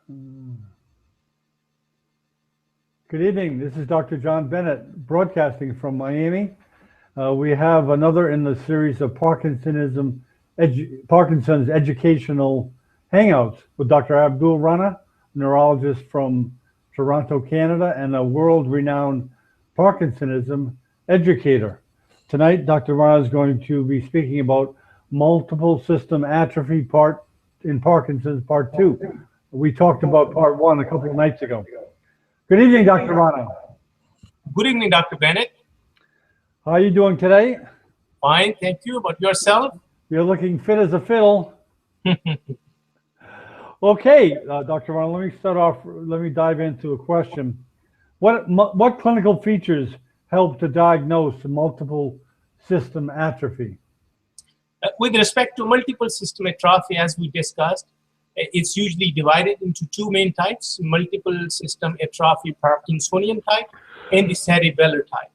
Good evening. This is Dr. John Bennett broadcasting from Miami. We have another in the series of Parkinson's educational hangouts with Dr. Abdul Rana, neurologist from Toronto, Canada, and a world-renowned Parkinsonism educator. Tonight, Dr. Rana is going to be speaking about multiple system atrophy in Parkinson's part 2. We talked about part 1 a couple of nights ago. Good evening, Dr. Rana. Good evening, Dr. Bennett. How are you doing today? Fine, thank you. About yourself? You're looking fit as a fiddle. Okay, Dr. Rana, let me dive into a question. What clinical features help to diagnose multiple system atrophy? With respect to multiple system atrophy, as we discussed, it's usually divided into two main types: multiple system atrophy Parkinsonian type and the cerebellar type.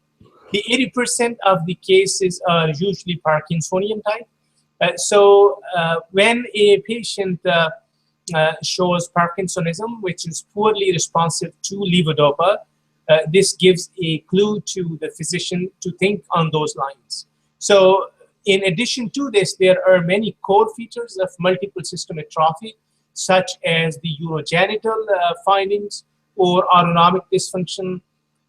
The 80% of the cases are usually Parkinsonian type. When a patient shows Parkinsonism, which is poorly responsive to levodopa, this gives a clue to the physician to think on those lines. So in addition to this, there are many core features of multiple system atrophy, such as the urogenital findings or autonomic dysfunction,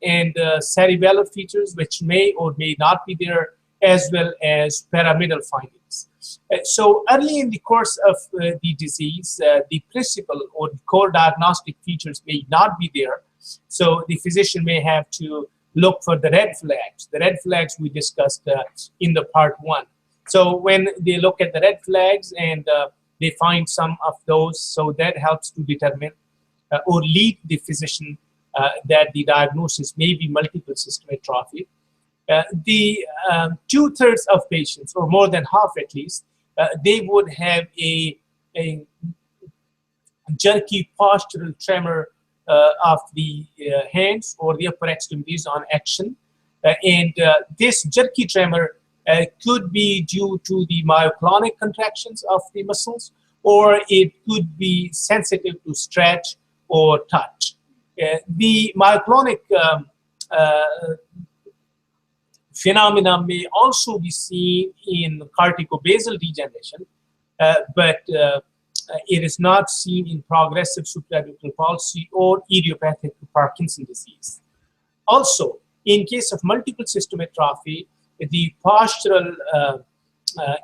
and cerebellar features, which may or may not be there, as well as pyramidal findings. So early in the course of the disease, the principal or core diagnostic features may not be there. So the physician may have to look for the red flags. The red flags we discussed in the part 1. So when they look at the red flags and they find some of those, so that helps to determine or lead the physician that the diagnosis may be multiple system atrophy. The 2/3 of patients, or more than half at least, they would have a jerky postural tremor of the hands or the upper extremities on action. This jerky tremor could be due to the myoclonic contractions of the muscles, or it could be sensitive to stretch or touch. The myoclonic phenomena may also be seen in corticobasal degeneration, but it is not seen in progressive supraorbital palsy or idiopathic Parkinson disease. Also, in case of multiple system atrophy, the postural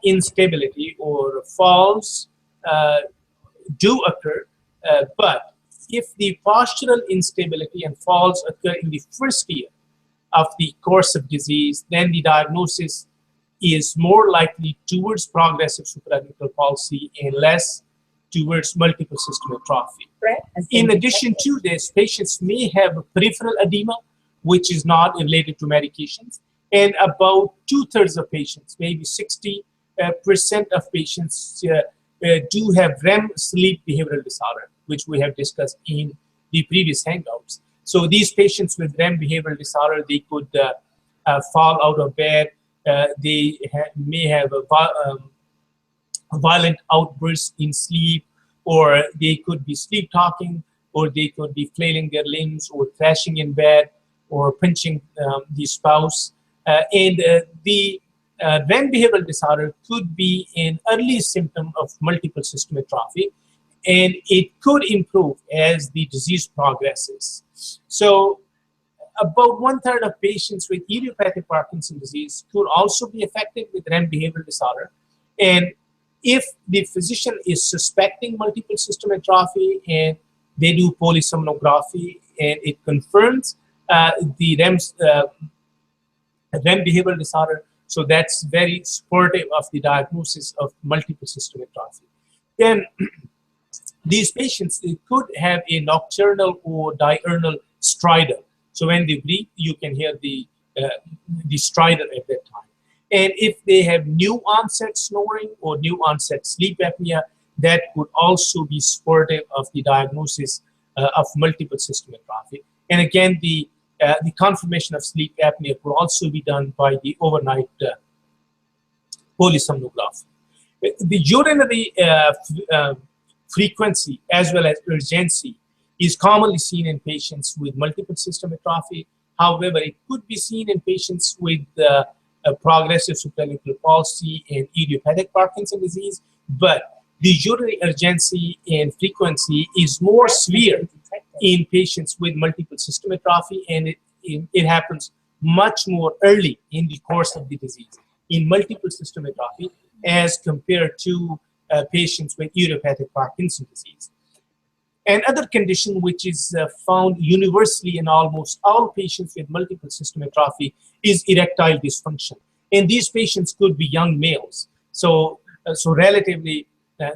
instability or falls do occur, but if the postural instability and falls occur in the first year of the course of disease, then the diagnosis is more likely towards progressive supraorbital palsy and less towards multiple system atrophy. In addition to this, patients may have peripheral edema, which is not related to medications, and about 2/3 of patients, maybe 60% of patients, do have REM sleep behavioral disorder, which we have discussed in the previous hangouts. So these patients with REM behavioral disorder, they could fall out of bed, they may have a violent outbursts in sleep, or they could be sleep talking, or they could be flailing their limbs, or thrashing in bed, or pinching the spouse. The REM behavioral disorder could be an early symptom of multiple system atrophy, and it could improve as the disease progresses. So about 1/3 of patients with idiopathic Parkinson's disease could also be affected with REM behavioral disorder. And if the physician is suspecting multiple system atrophy and they do polysomnography and it confirms the REM behavioral disorder, so that's very supportive of the diagnosis of multiple system atrophy. Then these patients, they could have a nocturnal or diurnal stridor. So when they breathe, you can hear the stridor at that time. And if they have new onset snoring or new onset sleep apnea, that could also be supportive of the diagnosis of multiple system atrophy. And again, the confirmation of sleep apnea could also be done by the overnight polysomnography. The urinary frequency as well as urgency is commonly seen in patients with multiple system atrophy. However, it could be seen in patients with a progressive supranuclear palsy and idiopathic Parkinson disease, but the urinary urgency and frequency is more severe in patients with multiple system atrophy, and it happens much more early in the course of the disease in multiple system atrophy as compared to patients with idiopathic Parkinson disease. Another condition which is found universally in almost all patients with multiple system atrophy is erectile dysfunction. And these patients could be young males. So relatively,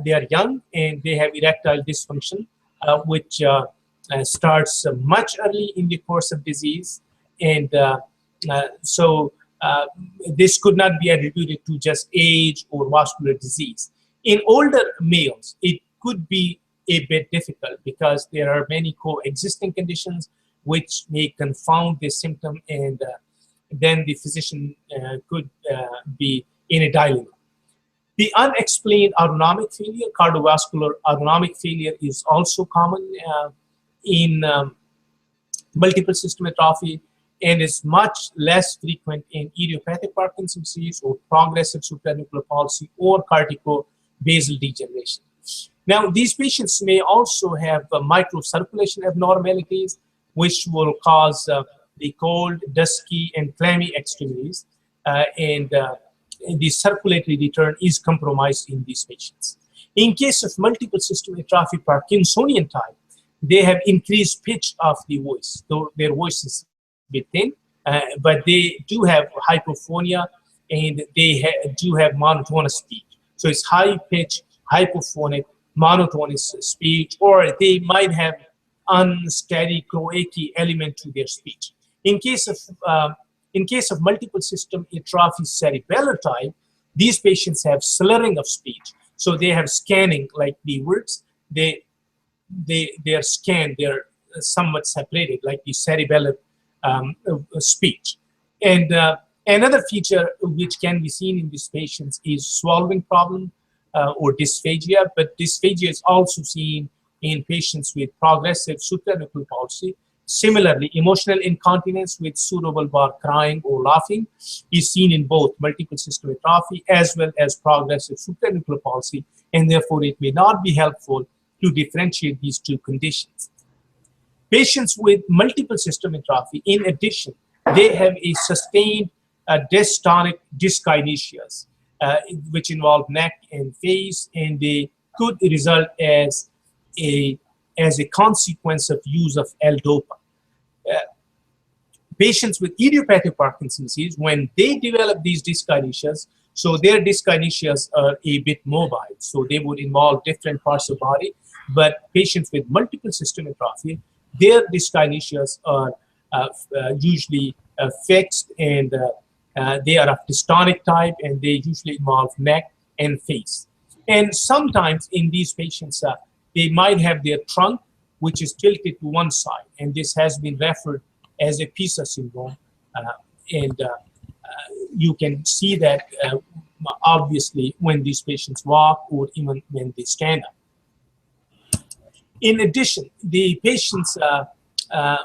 they are young and they have erectile dysfunction, which starts much early in the course of disease. And this could not be attributed to just age or vascular disease. In older males, it could be a bit difficult because there are many coexisting conditions which may confound this symptom, and then the physician could be in a dilemma. The unexplained autonomic failure, cardiovascular autonomic failure, is also common in multiple system atrophy and is much less frequent in idiopathic Parkinson's disease or progressive supranuclear palsy or corticobasal degeneration. Now, these patients may also have microcirculation abnormalities, which will cause the cold, dusky, and clammy extremities, and the circulatory return is compromised in these patients. In case of multiple system atrophy Parkinsonian type, they have increased pitch of the voice, though their voice is a bit thin, but they do have hypophonia and they do have monotonous speech. So it's high pitch, hypophonic, monotonous speech, or they might have unsteady, croaky element to their speech. In case of multiple system atrophy cerebellar type, these patients have slurring of speech. So they have scanning, like the words, they are scanned, they're somewhat separated, like the cerebellar speech. And another feature which can be seen in these patients is swallowing problem or dysphagia, but dysphagia is also seen in patients with progressive supranuclear palsy. Similarly, emotional incontinence with pseudobulbar crying or laughing is seen in both multiple system atrophy as well as progressive supranuclear palsy, and therefore it may not be helpful to differentiate these two conditions. Patients with multiple system atrophy, in addition, they have a sustained dystonic dyskinesias, which involve neck and face, and they could result as a consequence of use of L-DOPA. Patients with idiopathic Parkinson's disease, when they develop these dyskinesias, so their dyskinesias are a bit mobile, so they would involve different parts of the body. But patients with multiple system atrophy, their dyskinesias are usually fixed, and they are of dystonic type, and they usually involve neck and face. And sometimes in these patients, they might have their trunk, which is tilted to one side, and this has been referred as a PISA syndrome. You can see that obviously when these patients walk or even when they stand up. In addition, the patients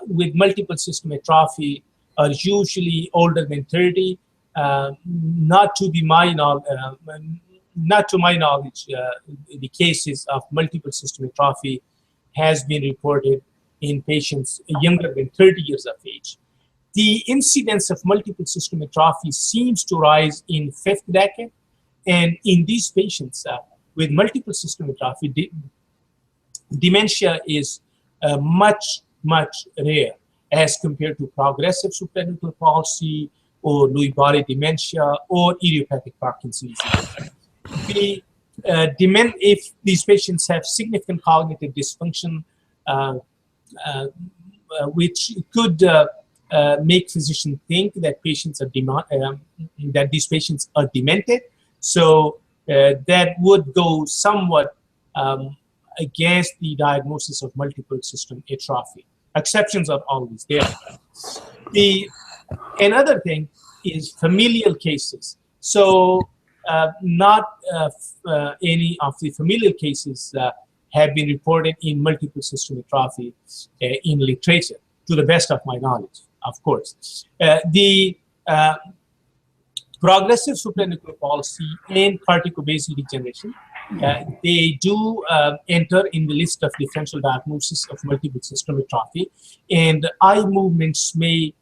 with multiple system atrophy are usually older than 30. Not to my knowledge, the cases of multiple system atrophy has been reported in patients younger than 30 years of age. The incidence of multiple system atrophy seems to rise in 5th decade, and in these patients with multiple system atrophy, dementia is much rare as compared to progressive supranuclear palsy or Lewy body dementia or idiopathic Parkinson's disease. If these patients have significant cognitive dysfunction, which could make physicians think that these patients are demented, so that would go somewhat against the diagnosis of multiple system atrophy. Exceptions are always there. Another thing is familial cases. So not any of the familial cases have been reported in multiple system atrophy in literature, to the best of my knowledge, of course. The progressive supranuclear palsy and corticobasal degeneration, they do enter in the list of differential diagnosis of multiple system atrophy, and eye movements may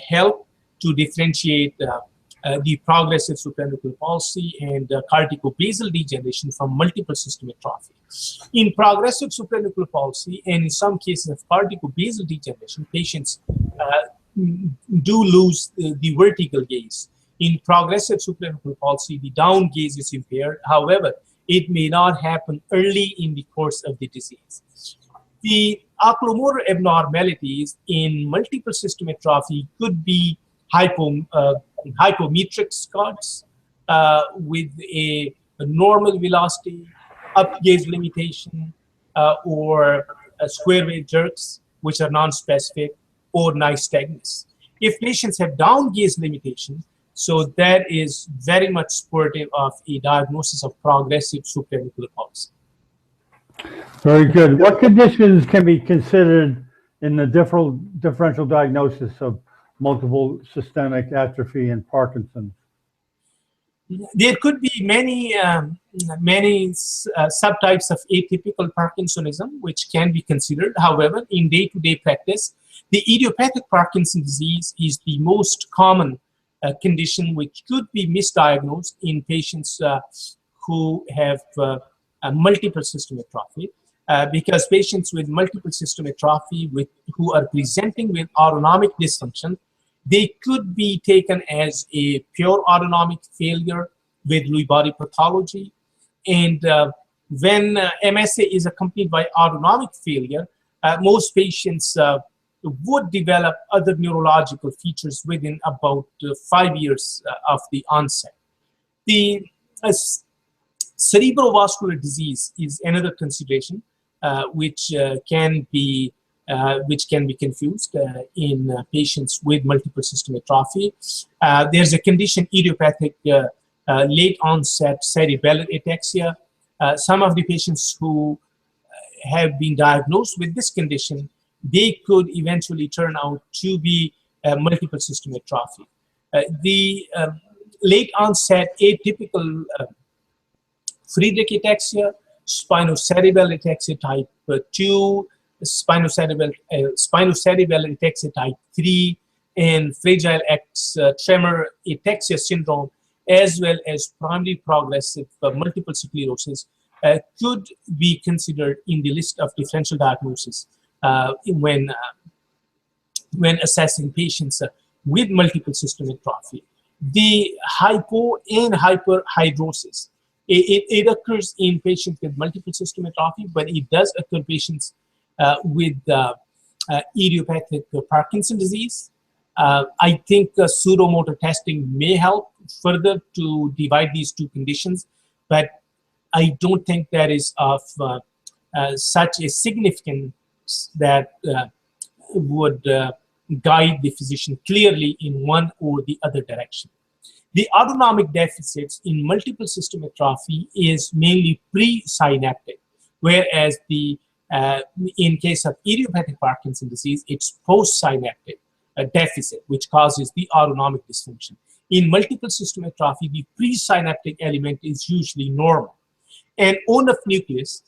help to differentiate the progressive supranuclear palsy and corticobasal degeneration from multiple system atrophy. In progressive supranuclear palsy and in some cases of corticobasal degeneration, patients do lose the vertical gaze. In progressive supranuclear palsy, the down gaze is impaired. However, it may not happen early in the course of the disease. The oculomotor abnormalities in multiple system atrophy could be hypometric scuds with a normal velocity, up gaze limitation, or square wave jerks, which are non-specific, or nystagmus. If patients have down gaze limitation, so that is very much supportive of a diagnosis of progressive supranuclear palsy. Very good. What conditions can be considered in the differential diagnosis of multiple systemic atrophy and Parkinson's? There could be many subtypes of atypical Parkinsonism which can be considered. However, in day-to-day practice, the idiopathic Parkinson disease is the most common condition which could be misdiagnosed in patients who have multiple system atrophy, because patients with multiple system atrophy who are presenting with autonomic dysfunction, they could be taken as a pure autonomic failure with Lewy body pathology. And when MSA is accompanied by autonomic failure, most patients would develop other neurological features within about 5 years of the onset. The cerebrovascular disease is another consideration which can be confused in patients with multiple system atrophy. There's a condition, idiopathic late onset cerebellar ataxia. Some of the patients who have been diagnosed with this condition, they could eventually turn out to be multiple system atrophy. The late onset atypical Friedreich ataxia, spinocerebellar ataxia type 2, spinocerebellar ataxia type 3, and fragile X tremor ataxia syndrome, as well as primary progressive multiple sclerosis, could be considered in the list of differential diagnosis when assessing patients with multiple system atrophy. The hypo and hyperhidrosis, it occurs in patients with multiple system atrophy, but it does occur in patients with idiopathic Parkinson disease. I think pseudomotor testing may help further to divide these two conditions, but I don't think that is of such a significance that would guide the physician clearly in one or the other direction. The autonomic deficits in multiple system atrophy is mainly pre-synaptic, whereas in case of idiopathic Parkinson disease, it's post-synaptic deficit, which causes the autonomic dysfunction. In multiple system atrophy, the presynaptic element is usually normal. And ONF nucleus,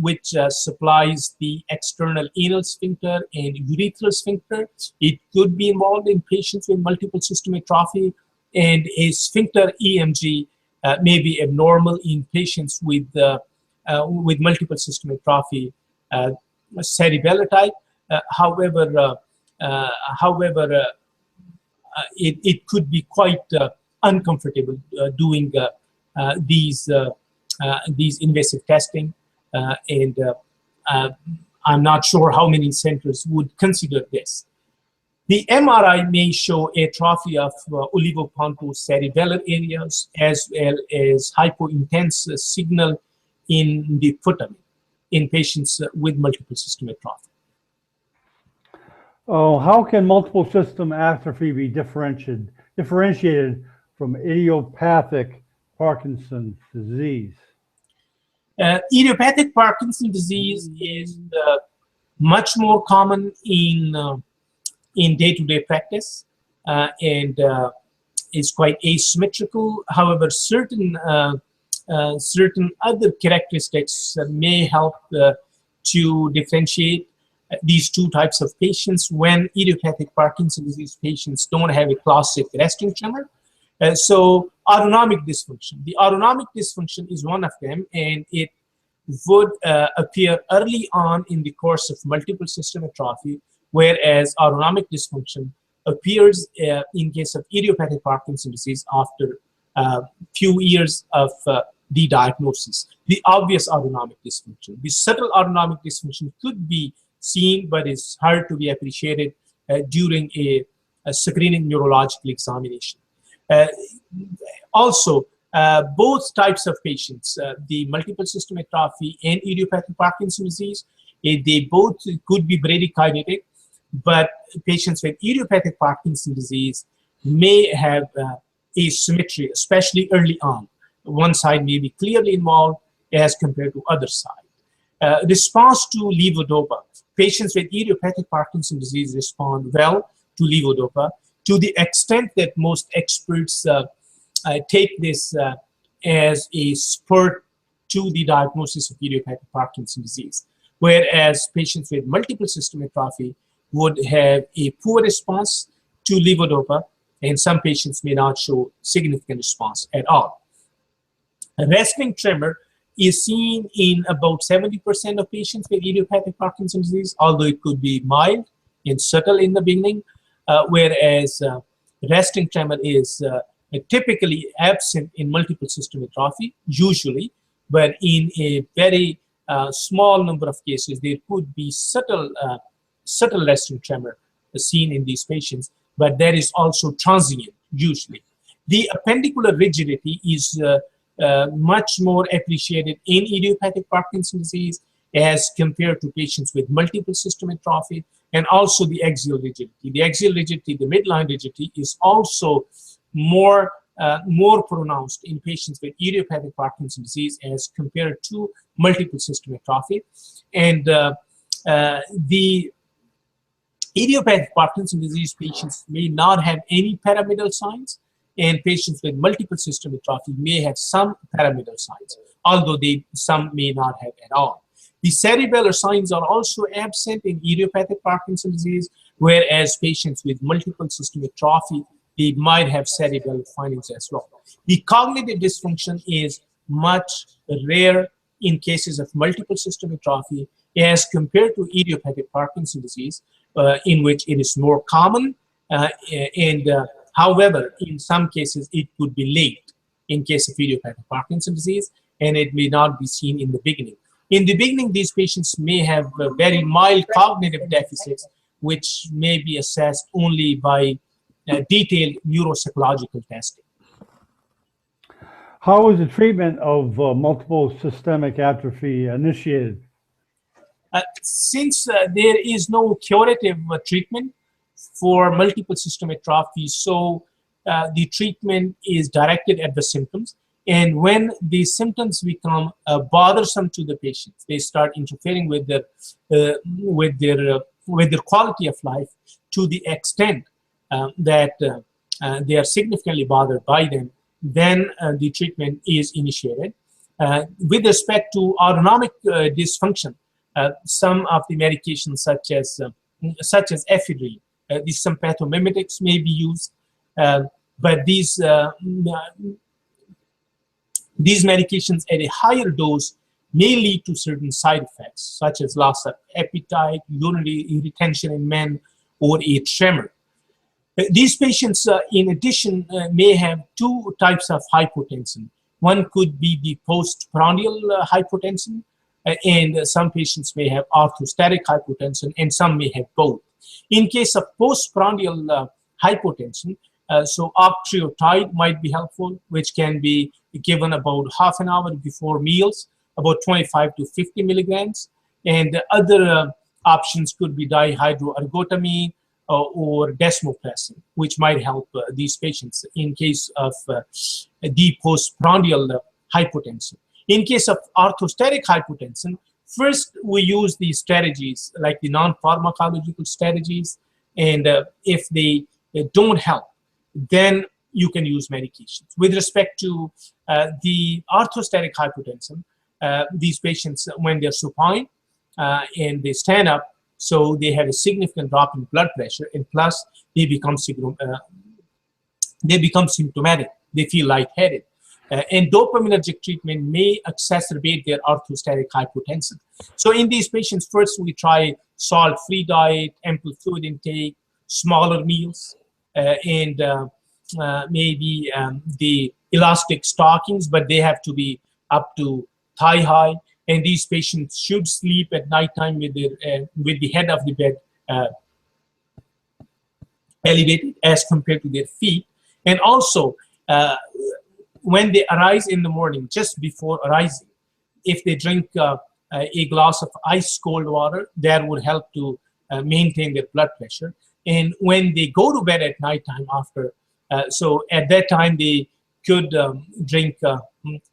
which supplies the external anal sphincter and urethral sphincter, it could be involved in patients with multiple system atrophy, and a sphincter EMG may be abnormal in patients with multiple system atrophy, cerebellar type. However, it could be quite uncomfortable doing these invasive testing, and I'm not sure how many centers would consider this. The MRI may show atrophy of olivopontocerebellar areas, as well as hypointense signal in the putamen in patients with multiple system atrophy. Oh, how can multiple system atrophy be differentiated from idiopathic Parkinson's disease? Idiopathic Parkinson disease is much more common in day-to-day practice and is quite asymmetrical. However, certain other characteristics may help to differentiate these two types of patients when idiopathic Parkinson's disease patients don't have a classic resting tremor. So autonomic dysfunction. The autonomic dysfunction is one of them, and it would appear early on in the course of multiple system atrophy, whereas autonomic dysfunction appears in case of idiopathic Parkinson's disease after a few years of the diagnosis. The obvious autonomic dysfunction. The subtle autonomic dysfunction could be seen, but is hard to be appreciated during a screening neurological examination. Also, both types of patients, the multiple system atrophy and idiopathic Parkinson's disease, they both could be bradykinetic, but patients with idiopathic Parkinson's disease may have asymmetry, especially early on. One side may be clearly involved as compared to other side. Response to levodopa. Patients with idiopathic Parkinson's disease respond well to levodopa to the extent that most experts take this as a spur to the diagnosis of idiopathic Parkinson's disease, whereas patients with multiple system atrophy would have a poor response to levodopa, and some patients may not show significant response at all. A resting tremor is seen in about 70% of patients with idiopathic Parkinson's disease, although it could be mild and subtle in the beginning, whereas resting tremor is typically absent in multiple system atrophy, usually, but in a very small number of cases, there could be subtle resting tremor seen in these patients, but that is also transient, usually. The appendicular rigidity is much more appreciated in idiopathic Parkinson's disease as compared to patients with multiple system atrophy, and also the axial rigidity. The axial rigidity, the midline rigidity, is also more pronounced in patients with idiopathic Parkinson's disease as compared to multiple system atrophy. And the idiopathic Parkinson's disease patients may not have any pyramidal signs, and patients with multiple system atrophy may have some pyramidal signs, although some may not have at all. The cerebellar signs are also absent in idiopathic Parkinson's disease, whereas patients with multiple system atrophy, they might have cerebellar findings as well. The cognitive dysfunction is much rare in cases of multiple system atrophy as compared to idiopathic Parkinson's disease, in which it is more common, however, in some cases, it could be late in case of idiopathic Parkinson's disease, and it may not be seen in the beginning. In the beginning, these patients may have very mild cognitive deficits, which may be assessed only by detailed neuropsychological testing. How is the treatment of multiple systemic atrophy initiated? Since there is no curative treatment for multiple system atrophy, so the treatment is directed at the symptoms. And when the symptoms become bothersome to the patients, they start interfering with their quality of life to the extent that they are significantly bothered by them, then the treatment is initiated. With respect to autonomic dysfunction, some of the medications such as ephedrine, these sympathomimetics may be used, but these medications at a higher dose may lead to certain side effects, such as loss of appetite, urinary retention in men, or a tremor. These patients, in addition, may have two types of hypotension. One could be the postprandial hypotension, and some patients may have orthostatic hypotension, and some may have both. In case of postprandial hypotension, so octreotide might be helpful, which can be given about half an hour before meals, about 25 to 50 milligrams. And other options could be dihydroergotamine or desmopressin, which might help these patients in case of the postprandial hypotension. In case of orthostatic hypotension, first we use these strategies like the non-pharmacological strategies, and if they don't help, then you can use medications. With respect to the orthostatic hypotension, these patients, when they're supine and they stand up, so they have a significant drop in blood pressure, and plus they become symptomatic. They feel lightheaded. And dopaminergic treatment may exacerbate their orthostatic hypotension. So in these patients, first we try salt-free diet, ample fluid intake, smaller meals, and maybe the elastic stockings, but they have to be up to thigh high. And these patients should sleep at nighttime with the head of the bed elevated as compared to their feet. And also, when they arise in the morning, just before arising, if they drink a glass of ice cold water, that would help to maintain their blood pressure. And when they go to bed at nighttime after, so at that time they could drink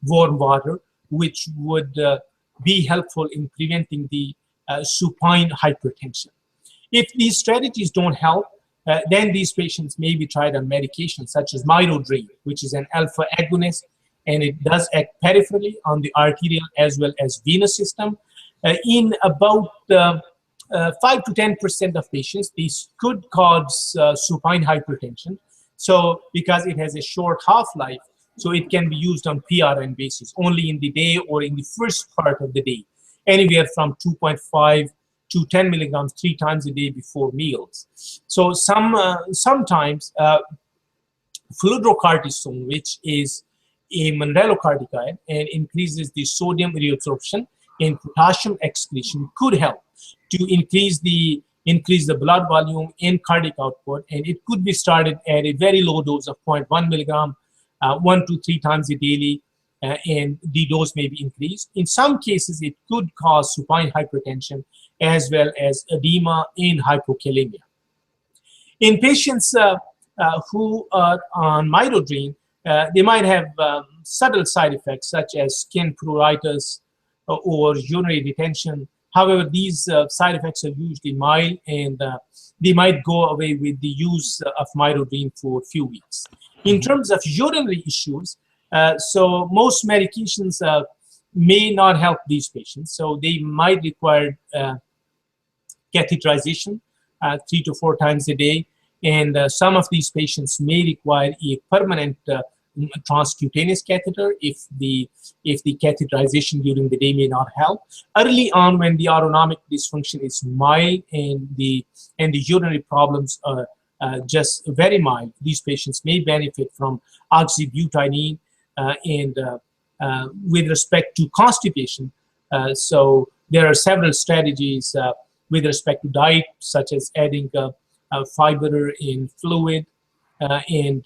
warm water, which would be helpful in preventing the supine hypertension. If these strategies don't help, then these patients may be tried on medications such as midodrine, which is an alpha agonist, and it does act peripherally on the arterial as well as venous system. In about 5 to 10% of patients, these could cause supine hypertension. So because it has a short half-life, so it can be used on PRN basis, only in the day or in the first part of the day, anywhere from 2.5 to 10 milligrams 3 times a day before meals. So sometimes fludrocortisone, which is a mineralocorticoid and increases the sodium reabsorption and potassium excretion, could help to increase the blood volume and cardiac output, and it could be started at a very low dose of 0.1 milligram 1 to 3 times a daily, and the dose may be increased. In some cases, it could cause supine hypertension as well as edema and hypokalemia. In patients who are on midodrine, they might have subtle side effects such as skin pruritus or urinary retention. However, these side effects are usually mild, and they might go away with the use of midodrine for a few weeks. In terms of urinary issues, so most medications may not help these patients. So they might require catheterization 3 to 4 times a day. And some of these patients may require a permanent transcutaneous catheter if the catheterization during the day may not help. Early on, when the autonomic dysfunction is mild and the urinary problems are just very mild, these patients may benefit from oxybutyrene. And with respect to constipation, so there are several strategies with respect to diet, such as adding fiber in fluid and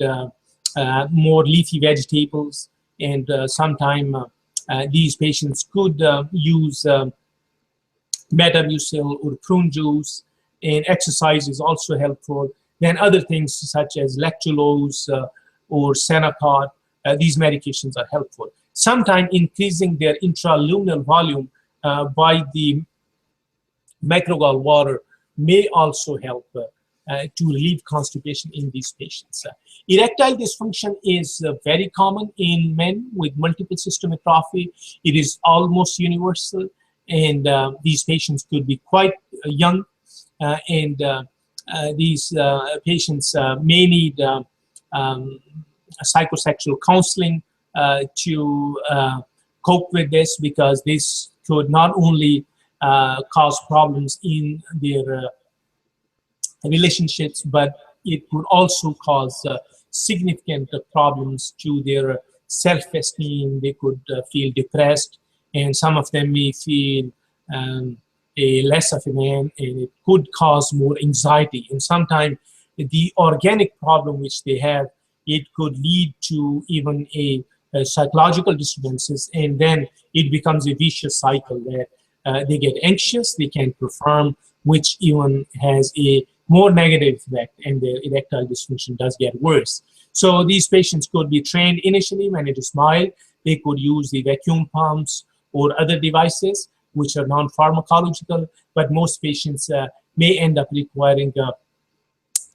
more leafy vegetables. And sometimes these patients could use Metamucil or prune juice, and exercise is also helpful. Then other things such as lactulose or Senokot, these medications are helpful. Sometimes increasing their intraluminal volume by the microgal water may also help to relieve constipation in these patients. Erectile dysfunction is very common in men with multiple system atrophy. It is almost universal, and these patients could be quite young, and these patients may need psychosexual counseling to cope with this, because this could not only cause problems in their relationships, but it could also cause significant problems to their self-esteem. They could feel depressed, and some of them may feel a less of a man, and it could cause more anxiety. And sometimes the organic problem which they have, it could lead to even a psychological disturbances, and then it becomes a vicious cycle where they get anxious, they can't perform, which even has a more negative effect, and their erectile dysfunction does get worse. So these patients could be trained initially when it is mild. They could use the vacuum pumps or other devices which are non-pharmacological, but most patients may end up requiring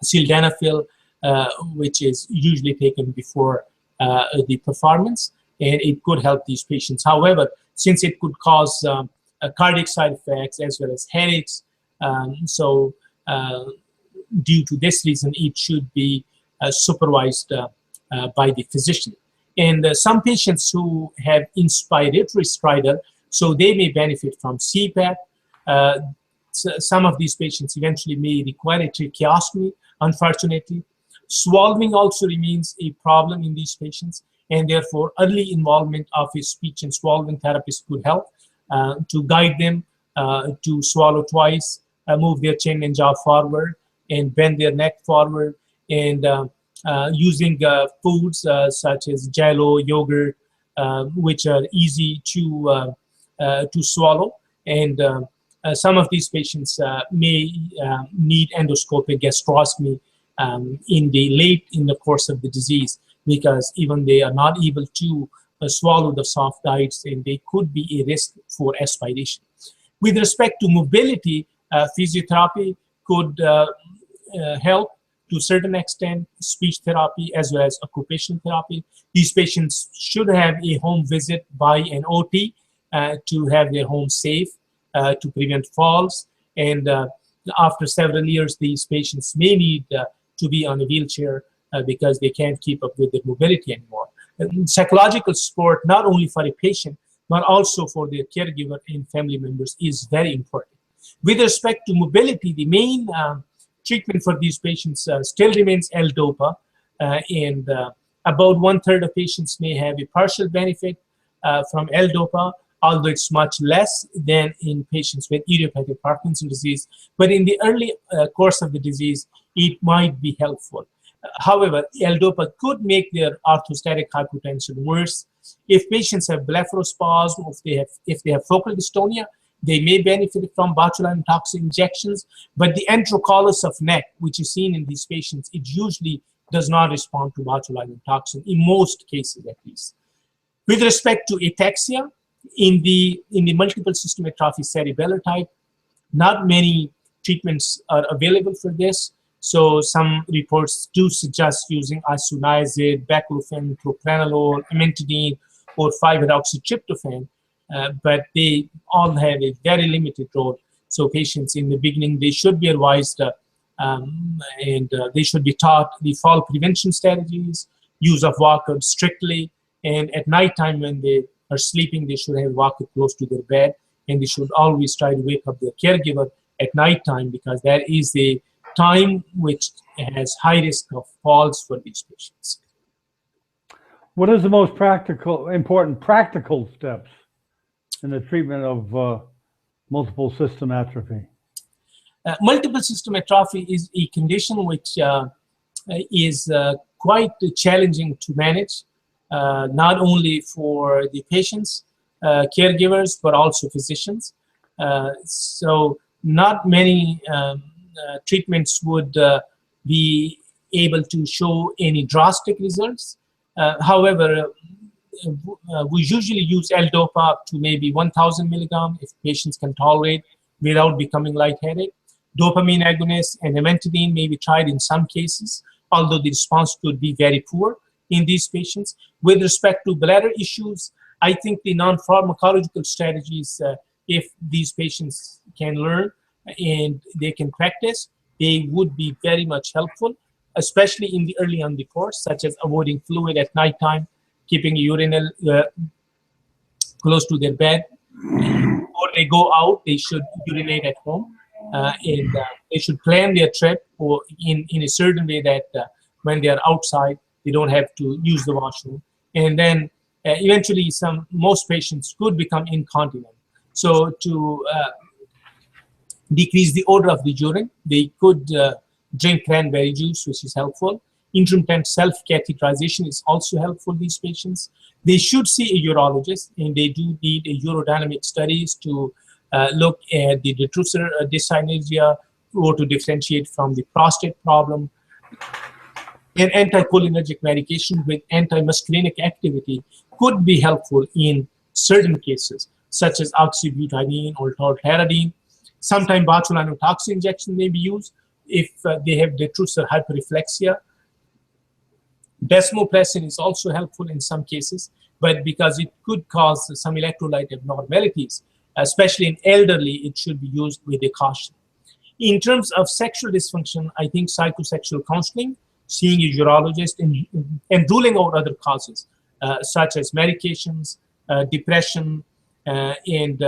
sildenafil, which is usually taken before the performance, and it could help these patients. However, since it could cause cardiac side effects as well as headaches, so due to this reason, it should be supervised by the physician. And some patients who have inspiratory stridor, so they may benefit from CPAP. Some of these patients eventually may require a tracheostomy, unfortunately. Swallowing also remains a problem in these patients, and therefore early involvement of a speech and swallowing therapist could help to guide them to swallow twice, move their chin and jaw forward, and bend their neck forward, and using foods such as jello, yogurt, which are easy to swallow. And some of these patients may need endoscopic gastroscopy in the course of the disease, because even they are not able to swallow the soft diets, and they could be a risk for aspiration. With respect to mobility, physiotherapy could help to a certain extent, speech therapy as well as occupational therapy. These patients should have a home visit by an OT to have their home safe, to prevent falls. And after several years, these patients may need to be on a wheelchair because they can't keep up with their mobility anymore. Psychological support, not only for a patient, but also for their caregiver and family members, is very important. With respect to mobility, the main treatment for these patients still remains L-DOPA, and about 1/3 of patients may have a partial benefit from L-DOPA, although it's much less than in patients with idiopathic Parkinson's disease. But in the early course of the disease, it might be helpful. However, L-DOPA could make their orthostatic hypotension worse. If patients have blepharospasm, if they have focal dystonia, they may benefit from botulinum toxin injections. But the enterocolus of neck, which is seen in these patients, it usually does not respond to botulinum toxin, in most cases at least. With respect to ataxia, in the multiple system atrophy cerebellar type, not many treatments are available for this. So some reports do suggest using isoniazid, baclofen, propranolol, amantadine, or 5-hydroxytryptophan, but they all have a very limited role. So patients in the beginning, they should be advised and they should be taught the fall prevention strategies, use of walker strictly, and at nighttime when they are sleeping, they should have a walker close to their bed, and they should always try to wake up their caregiver at nighttime, because that is the time which has high risk of falls for these patients. What is the most important practical steps in the treatment of multiple system atrophy? Multiple system atrophy is a condition which is quite challenging to manage, not only for the patients, caregivers, but also physicians. So not many treatments would be able to show any drastic results. However, we usually use L-DOPA up to maybe 1,000 milligram if patients can tolerate without becoming lightheaded. Dopamine agonists and amantadine may be tried in some cases, although the response could be very poor in these patients. With respect to bladder issues, I think the non-pharmacological strategies, if these patients can learn and they can practice, they would be very much helpful, especially in the early on the course, such as avoiding fluid at nighttime, keeping a urinal close to their bed. Before they go out, they should urinate at home, and they should plan their trip or in a certain way that when they are outside, they don't have to use the washroom. And then eventually, most patients could become incontinent. So to decrease the odor of the urine, they could drink cranberry juice, which is helpful. Intermittent self-catheterization is also helpful for these patients. They should see a urologist, and they do need a urodynamic studies to look at the detrusor dyssynergia or to differentiate from the prostate problem. And anticholinergic medication with antimuscarinic activity could be helpful in certain cases, such as oxybutyrine or tolterodine. Sometimes botulinum toxin injection may be used if they have detrusor hyperreflexia. Desmopressin is also helpful in some cases, but because it could cause some electrolyte abnormalities, especially in elderly, it should be used with a caution. In terms of sexual dysfunction, I think psychosexual counseling, seeing a urologist, and ruling out other causes, such as medications, depression, and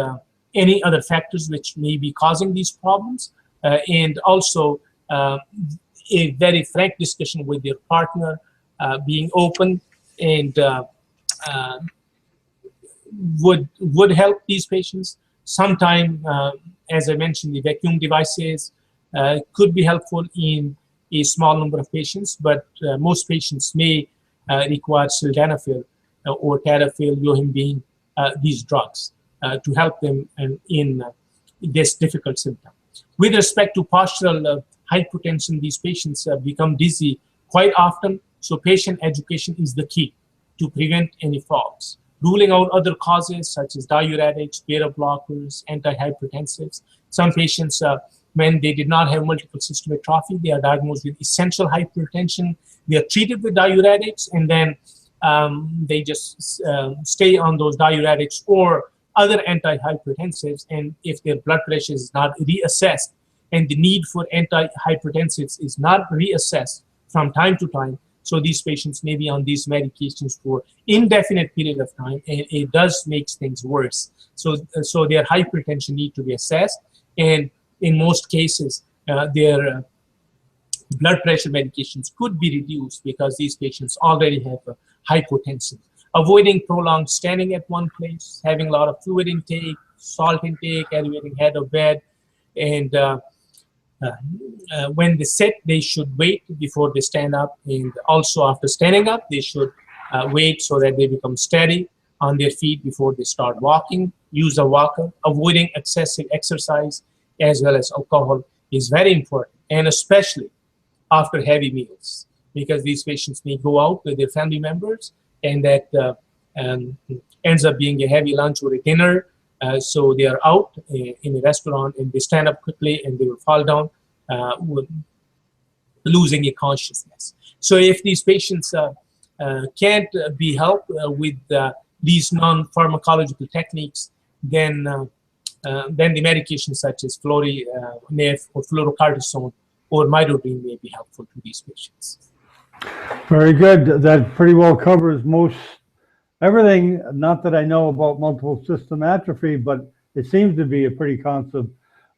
any other factors which may be causing these problems, and also a very frank discussion with your partner, being open, and would help these patients. Sometimes, as I mentioned, the vacuum devices could be helpful in a small number of patients, but most patients may require sildenafil or tadalafil, yohimbine, these drugs to help them in this difficult symptom. With respect to postural hypertension, these patients become dizzy quite often, so patient education is the key to prevent any falls. Ruling out other causes such as diuretics, beta blockers, antihypertensives. Some patients, when they did not have multiple system atrophy, they are diagnosed with essential hypertension. They are treated with diuretics, and then they just stay on those diuretics or other antihypertensives. And if their blood pressure is not reassessed and the need for antihypertensives is not reassessed from time to time, so these patients may be on these medications for indefinite period of time, and it does make things worse. So their hypertension need to be assessed, and in most cases, their blood pressure medications could be reduced because these patients already have hypotension. Avoiding prolonged standing at one place, having a lot of fluid intake, salt intake, elevating head of bed, and when they sit, they should wait before they stand up, and also after standing up, they should wait so that they become steady on their feet before they start walking. Use a walker. Avoiding excessive exercise as well as alcohol is very important, and especially after heavy meals, because these patients may go out with their family members, and that ends up being a heavy lunch or a dinner. So they are out in a restaurant, and they stand up quickly, and they will fall down, losing a consciousness. So if these patients can't be helped with these non-pharmacological techniques, then the medications such as florinef or fluorocortisone or midodrine may be helpful to these patients. Very good. That pretty well covers most everything. Not that I know about multiple system atrophy, but it seems to be a pretty comprehensive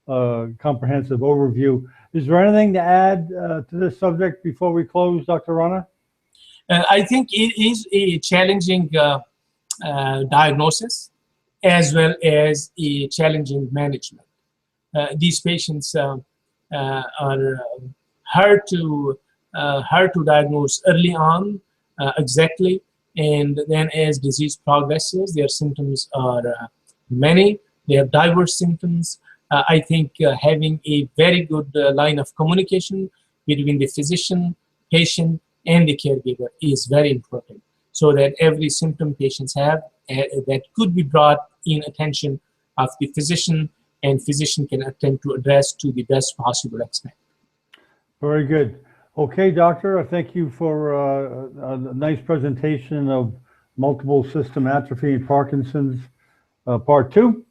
overview. Is there anything to add to this subject before we close, Dr. Rana? I think it is a challenging diagnosis as well as a challenging management. These patients are hard to diagnose early on exactly, and then as disease progresses, their symptoms are many. They have diverse symptoms. I think having a very good line of communication between the physician, patient, and the caregiver is very important, so that every symptom patients have that could be brought in attention of the physician, and physician can attempt to address to the best possible extent. Very good. Okay, doctor, thank you for a nice presentation of multiple system atrophy and Parkinson's part 2.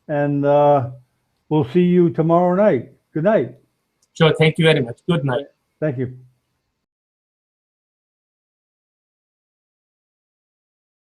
And we'll see you tomorrow night. Good night. Sure, thank you very much. Good night. Thank you.